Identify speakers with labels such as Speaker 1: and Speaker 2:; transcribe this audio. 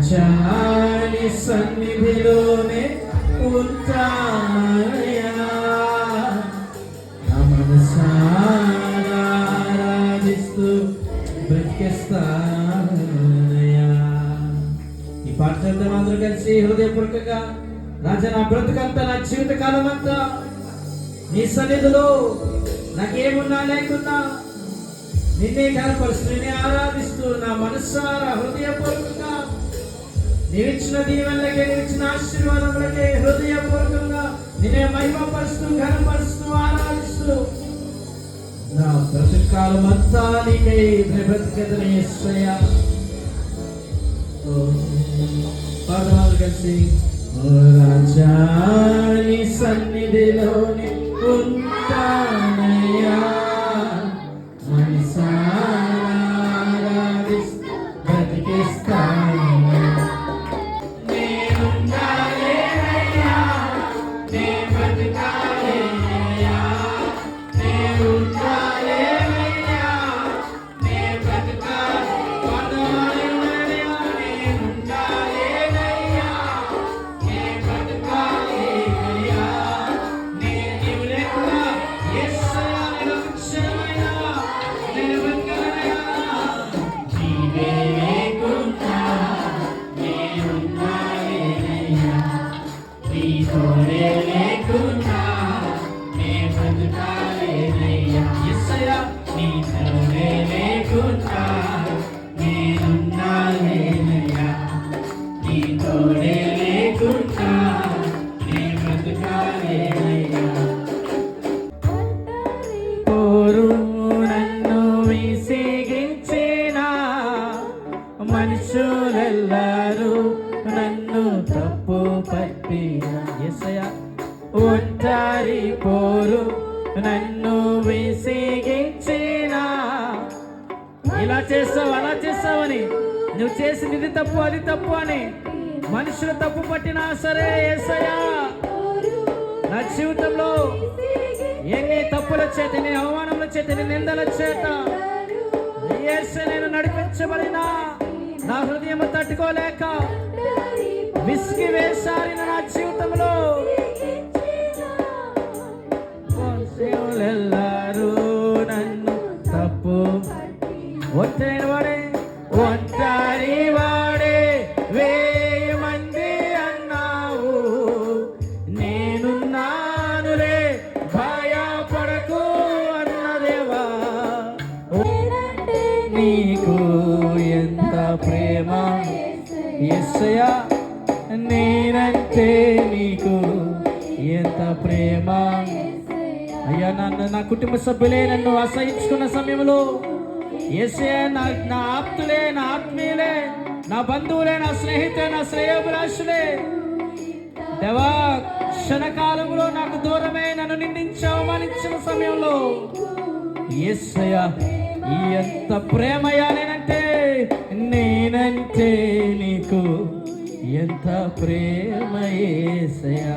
Speaker 1: రాజాని సన్నిధిలోనే ఉంటానయ్యా, నా మనసారా ఆరాధిస్తూ బ్రతికిస్తానయ్యా. ఈ పాట చేద్దాం అందరూ కలిసి హృదయపూర్వకంగా. రాజా, నా బ్రతుకంతా, నా జీవిత కాలం అంతా నీ సన్నిధిలో నాకేమున్నా లేకున్నా నిన్నే కనపరుస్తూ నిన్నే ఆరాధిస్తూ నా మనస్సారా హృదయపూర్వకంగా నీవిచ్చిన దీవెనలకే, నీవిచ్చిన ఆశీర్వాదములకే హృదయపూర్వకంగా నిన్నే మహిమపరుస్తూ ఘనపరుస్తూ ఆరాధిస్తూ నా బ్రతుకాలం అంతా నీకై బ్రతికెదను యేసయ్యా. పాదములు కలిసి. ఓ రాజా, నీ సన్నిధిలోనే ఉంటానయ్యా, మనసారా ఆరాధిస్తూ బ్రతికిస్తానయ్యా. నేనుండాలేనయ్యా, నే బ్రతికాలేనయ్యా, నేనుండాలేనయ్యా, నే బ్రతికాలే. పాడవాలేనయ్యా, నేనుండాలేనయ్యా, నే బ్రతికాలేనయ్యా, నీవు లేకుండా యేసయ్యా నేను క్షణమైనా నేను బ్రతకలేనయ్యా. నీవే లేకుండా నేనుండాలేనయ్యా, నీ తోడే లేకుండా నే బ్రతకాలేనయ్యా. యేసయ్యా, నీ తోడే లేకుండా నేనుండాలేనయ్యా, నీ తోడే లేకుండా నే బ్రతకాలేనయ్యా. కోరు నన్ను విసిగించిన మనుషులెల్లరూ నన్ను తప్పు పట్టిన. యేసయ్యా, ఒంటరి పోరు నన్ను విసిగించిన. ఇలా చేస్తావు అలా చేస్తావని, నువ్వు చేసింది ఇది తప్పు అది తప్పు అని మనుషులు తప్పు పట్టినా సరే యేసయ్యా, నా జీవితంలో ఎన్ని తప్పుల చేత, ఎన్ని అవమానముల చేత, ఎన్ని నిందల చేత యేసయ్య నేను నడిపించబడినా నా హృదయం తట్టుకోలేక విసిగి వేసారిన నా జీవితంలో మనుషులెల్లరూ నన్ను తప్పు. ఒంటరి వాడే, ఒంటరి వాడే 1000 మంది అన్నావు, నేనున్నానులే భయపడకు అన్నదేవా. నీకు ఎంత ప్రేమ యేసయ్యా, నేనంటే నీకు ఎంత ప్రేమ అయ్యా. నా కుటుంబ సభ్యులే నన్ను అసహించుకున్న సమయంలో యేసయ్యా, నా ఆప్తులే, నా ఆత్మీయులే, నా బంధువులే, నా స్నేహితులే, నా శ్రేయోభిలాషులే దేవా, క్షణకాలంలో నాకు దూరమే నన్ను నిందించి అవమానించిన సమయంలో యేసయ్యా, ఎంత ప్రేమయ్యా నేనంటే నీకు ఎంత ప్రేమ యేసయ్యా.